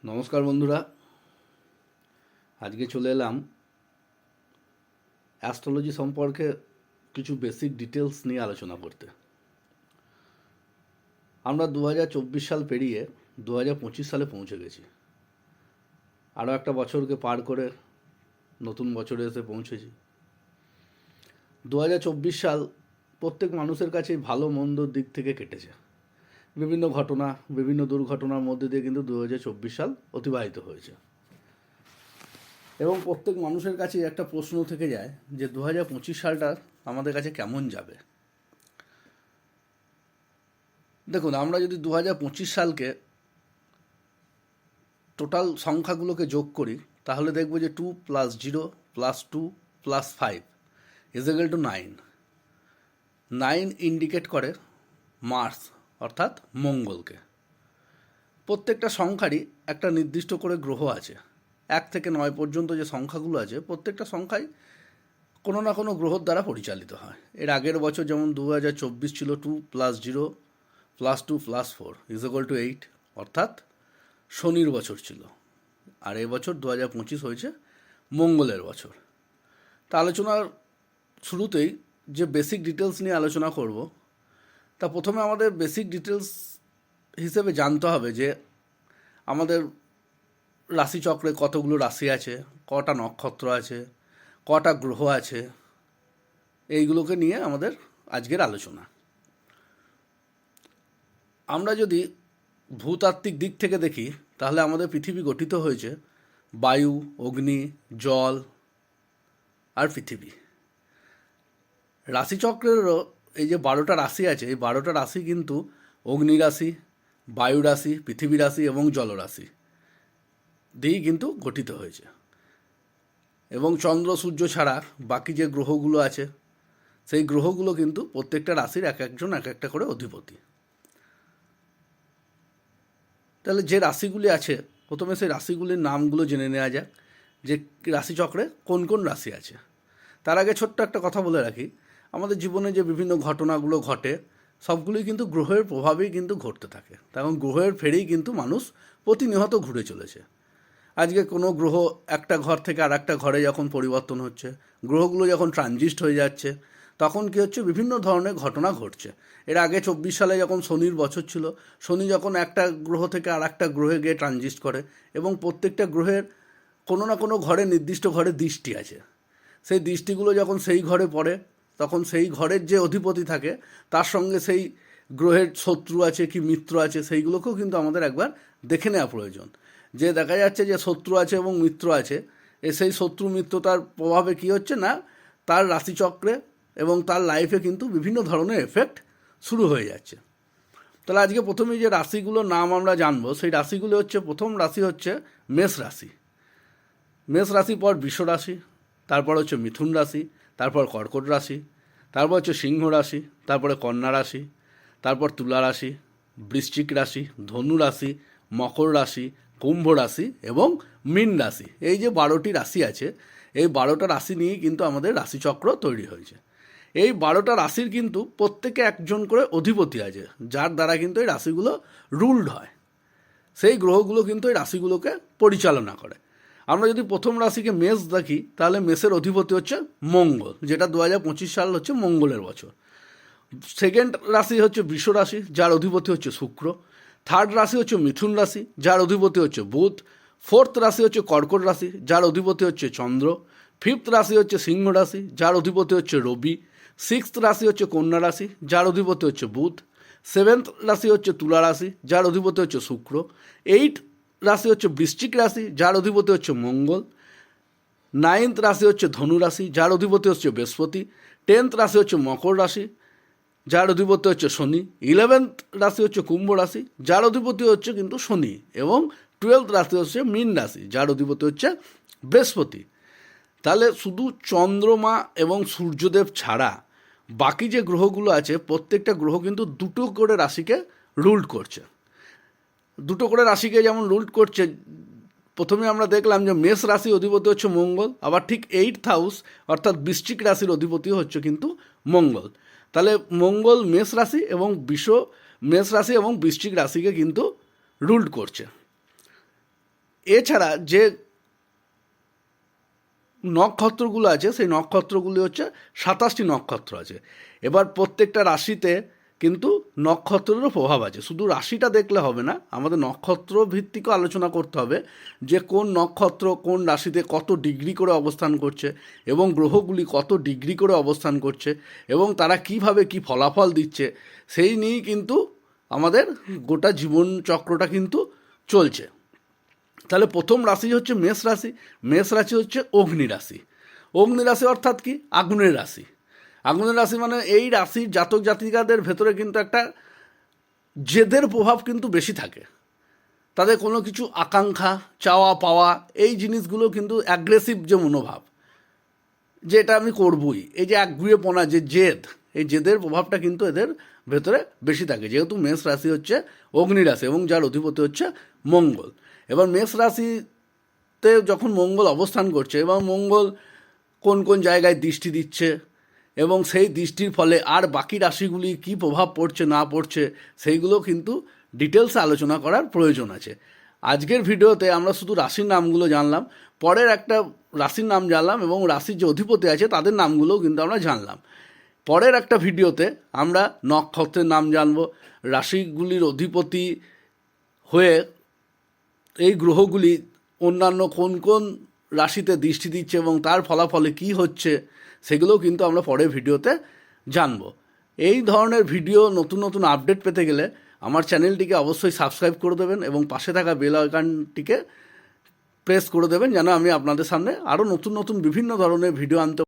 নমস্কার বন্ধুরা, আজকে চলে এলাম অ্যাস্ট্রোলজি সম্পর্কে কিছু বেসিক ডিটেলস নিয়ে আলোচনা করতে। আমরা 2024 সাল পেরিয়ে 2025 সালে পৌঁছে গেছি। আরও একটা বছরকে পার করে নতুন বছরে এসে পৌঁছেছি। 2024 সাল প্রত্যেক মানুষের কাছেই ভালো মন্দর দিক থেকে কেটেছে। বিভিন্ন ঘটনা, বিভিন্ন দুর্ঘটনার মধ্যে দিয়ে কিন্তু 2024 সাল অতিবাহিত হয়েছে। এবং প্রত্যেক মানুষের কাছেই একটা প্রশ্ন থেকে যায় যে 2025 সালটা আমাদের কাছে কেমন যাবে। দেখুন, আমরা যদি 2025 সালকে টোটাল সংখ্যাগুলোকে যোগ করি তাহলে দেখব যে 2 + 0 + 2 + 5 = 9। 9 ইন্ডিকেট করে মার্স অর্থাৎ মঙ্গলকে। প্রত্যেকটা সংখ্যারই একটা নির্দিষ্ট করে গ্রহ আছে। 1 থেকে 9 পর্যন্ত যে সংখ্যাগুলো আছে প্রত্যেকটা সংখ্যাই কোনো না কোনো গ্রহর দ্বারা পরিচালিত হয়। এর আগের বছর যেমন 2024 ছিল 2 + 0 + 2 + 4 = 8, অর্থাৎ শনির বছর ছিল। আর এবছর 2025 হয়েছে মঙ্গলের বছর। তা আলোচনার শুরুতেই যে বেসিক ডিটেলস নিয়ে আলোচনা করব, তা প্রথমে আমাদের বেসিক ডিটেলস হিসেবে জানতে হবে যে আমাদের রাশিচক্রে কতগুলো রাশি আছে, কটা নক্ষত্র আছে, কটা গ্রহ আছে, এইগুলোকে নিয়ে আমাদের আজকের আলোচনা। আমরা যদি ভূতাত্ত্বিক দিক থেকে দেখি তাহলে আমাদের পৃথিবী গঠিত হয়েছে বায়ু, অগ্নি, জল আর পৃথিবী। রাশিচক্রেরও এই যে 12টা রাশি আছে, এই 12টা রাশি কিন্তু অগ্নি রাশি, বায়ু রাশি, পৃথিবী রাশি এবং জলরাশি দিয়েই কিন্তু গঠিত হয়েছে। এবং চন্দ্র সূর্য ছাড়া বাকি যে গ্রহগুলো আছে সেই গ্রহগুলো কিন্তু প্রত্যেকটা রাশির এক একজন এক একটা করে অধিপতি। তাহলে যে রাশিগুলি আছে প্রথমে সেই রাশিগুলির নামগুলো জেনে নেওয়া যাক যে রাশিচক্রে কোন কোন রাশি আছে। তার আগে ছোট্ট একটা কথা বলে রাখি, আমাদের জীবনে যে বিভিন্ন ঘটনাগুলো ঘটে সবগুলোই কিন্তু গ্রহের প্রভাবেই কিন্তু ঘটতে থাকে। তখন গ্রহের ফেরেই কিন্তু মানুষ প্রতিনিয়ত ঘুরে চলেছে। আজকে কোনো গ্রহ একটা ঘর থেকে আর একটা ঘরে যখন পরিবর্তন হচ্ছে, গ্রহগুলো যখন ট্রানজিস্ট হয়ে যাচ্ছে, তখন কী হচ্ছে, বিভিন্ন ধরনের ঘটনা ঘটছে। এর আগে 24 সালে যখন শনির বছর ছিল, শনি যখন একটা গ্রহ থেকে আর একটা গ্রহে গিয়ে ট্রানজিস্ট করে এবং প্রত্যেকটা গ্রহের কোনো না কোনো ঘরে নির্দিষ্ট ঘরে দৃষ্টি আছে। সেই দৃষ্টিগুলো যখন সেই ঘরে পড়ে তখন সেই ঘরের যে অধিপতি থাকে তার সঙ্গে সেই গ্রহের শত্রু আছে কি মিত্র আছে সেইগুলোকেও কিন্তু আমাদের একবার দেখে নেওয়া প্রয়োজন। যে দেখা যাচ্ছে যে শত্রু আছে এবং মিত্র আছে, সেই শত্রু মিত্রতার প্রভাবে কী হচ্ছে না, তার রাশিচক্রে এবং তার লাইফে কিন্তু বিভিন্ন ধরনের এফেক্ট শুরু হয়ে যাচ্ছে। তাহলে আজকে প্রথমেই যে রাশিগুলোর নাম আমরা জানবো সেই রাশিগুলো হচ্ছে, প্রথম রাশি হচ্ছে মেষ রাশি। মেষ রাশির পর বৃষ রাশি, তারপর হচ্ছে মিথুন রাশি, তারপর কর্কট রাশি, তারপর হচ্ছে সিংহ রাশি, তারপরে কন্যা রাশি, তারপর তুলা রাশি, বৃশ্চিক রাশি, ধনু রাশি, মকর রাশি, কুম্ভ রাশি এবং মীন রাশি। এই যে 12টি রাশি আছে, এই 12টা রাশি নিয়েই কিন্তু আমাদের রাশিচক্র তৈরি হয়েছে। এই 12টা রাশির কিন্তু প্রত্যেকে একজন করে অধিপতি আছে, যার দ্বারা কিন্তু এই রাশিগুলো রুলড হয়। সেই গ্রহগুলো কিন্তু এই রাশিগুলোকে পরিচালনা করে। আমরা যদি প্রথম রাশিকে মেষ দেখি তাহলে মেষের অধিপতি হচ্ছে মঙ্গল, যেটা 2025 সাল হচ্ছে মঙ্গলের বছর। সেকেন্ড রাশি হচ্ছে বৃষ রাশি, যার অধিপতি হচ্ছে শুক্র। থার্ড রাশি হচ্ছে মিথুন রাশি, যার অধিপতি হচ্ছে বুধ। ফোর্থ রাশি হচ্ছে কর্কট রাশি, যার অধিপতি হচ্ছে চন্দ্র। ফিফথ রাশি হচ্ছে সিংহ রাশি, যার অধিপতি হচ্ছে রবি। সিক্সথ রাশি হচ্ছে কন্যা রাশি, যার অধিপতি হচ্ছে বুধ। সেভেন্থ রাশি হচ্ছে তুলা রাশি, যার অধিপতি হচ্ছে শুক্র। এইট রাশি হচ্ছে বৃশ্চিক রাশি, যার অধিপতি হচ্ছে মঙ্গল। নাইন্থ রাশি হচ্ছে ধনু রাশি, যার অধিপতি হচ্ছে বৃহস্পতি। 10th রাশি হচ্ছে মকর রাশি, যার অধিপতি হচ্ছে শনি। 11th রাশি হচ্ছে কুম্ভ রাশি, যার অধিপতি হচ্ছে কিন্তু শনি। এবং 12th রাশি হচ্ছে মীন রাশি, যার অধিপতি হচ্ছে বৃহস্পতি। তাহলে শুধু চন্দ্রমা এবং সূর্যদেব ছাড়া বাকি যে গ্রহগুলো আছে প্রত্যেকটা গ্রহ কিন্তু দুটো করে রাশিকে রুল করছে। দুটো করে রাশিকে যেমন রুল করছে, প্রথমে আমরা দেখলাম যে মেষ রাশির অধিপতি হচ্ছে মঙ্গল, আবার ঠিক 8th হাউস অর্থাৎ বৃশ্চিক রাশির অধিপতি হচ্ছে কিন্তু মঙ্গল। তাহলে মঙ্গল মেষ রাশি এবং মেষ রাশি এবং বৃশ্চিক রাশিকে কিন্তু রুল করছে। এছাড়া যে নক্ষত্রগুলো আছে সেই নক্ষত্রগুলি হচ্ছে 27টি নক্ষত্র আছে। এবার প্রত্যেকটা রাশিতে কিন্তু নক্ষত্রেরও প্রভাব আছে, শুধু রাশিটা দেখলে হবে না, আমাদের নক্ষত্র ভিত্তিকও আলোচনা করতে হবে যে কোন নক্ষত্র কোন রাশিতে কত ডিগ্রি করে অবস্থান করছে এবং গ্রহগুলি কত ডিগ্রি করে অবস্থান করছে এবং তারা কিভাবে কি ফলাফল দিচ্ছে, সেই নিয়েই কিন্তু আমাদের গোটা জীবন চক্রটা কিন্তু চলছে। তাহলে প্রথম রাশি হচ্ছে মেষ রাশি। মেষ রাশি হচ্ছে অগ্নি রাশি। অগ্নি রাশি অর্থাৎ কি? আগুনের রাশি। আগুনের রাশি মানে এই রাশির জাতক জাতিকাদের ভেতরে কিন্তু একটা জেদের প্রভাব কিন্তু বেশি থাকে। তাদের কোনো কিছু আকাঙ্ক্ষা চাওয়া পাওয়া এই জিনিসগুলো কিন্তু অ্যাগ্রেসিভ যে মনোভাব, যে এটা আমি করবই, এই যে একগুঁয়েপনা, যে জেদ, এই জেদের প্রভাবটা কিন্তু এদের ভেতরে বেশি থাকে, যেহেতু মেষ রাশি হচ্ছে অগ্নি রাশি এবং যার অধিপতি হচ্ছে মঙ্গল। এবার মেষ রাশিতে যখন মঙ্গল অবস্থান করছে এবং মঙ্গল কোন কোন জায়গায় দৃষ্টি দিচ্ছে এবং সেই দৃষ্টির ফলে আর বাকি রাশিগুলি কী প্রভাব পড়ছে না পড়ছে সেইগুলো কিন্তু ডিটেলসে আলোচনা করার প্রয়োজন আছে। আজকের ভিডিওতে আমরা শুধু রাশির নামগুলো জানলাম, পরের একটা রাশির নাম জানলাম এবং রাশির যে অধিপতি আছে তাদের নামগুলোও কিন্তু আমরা জানলাম। পরের একটা ভিডিওতে আমরা নক্ষত্রের নাম জানব, রাশিগুলির অধিপতি হয়ে এই গ্রহগুলি অন্যান্য কোন কোন রাশিতে দৃষ্টি দিচ্ছে এবং তার ফলাফলে কী হচ্ছে সেগুলোও কিন্তু আমরা পরের ভিডিওতে জানব। এই ধরনের ভিডিও নতুন নতুন আপডেট পেতে গেলে আমার চ্যানেলটিকে অবশ্যই সাবস্ক্রাইব করে দেবেন এবং পাশে থাকা বেল আইকনটিকে প্রেস করে দেবেন, যেন আমি আপনাদের সামনে আরও নতুন নতুন বিভিন্ন ধরনের ভিডিও আনতে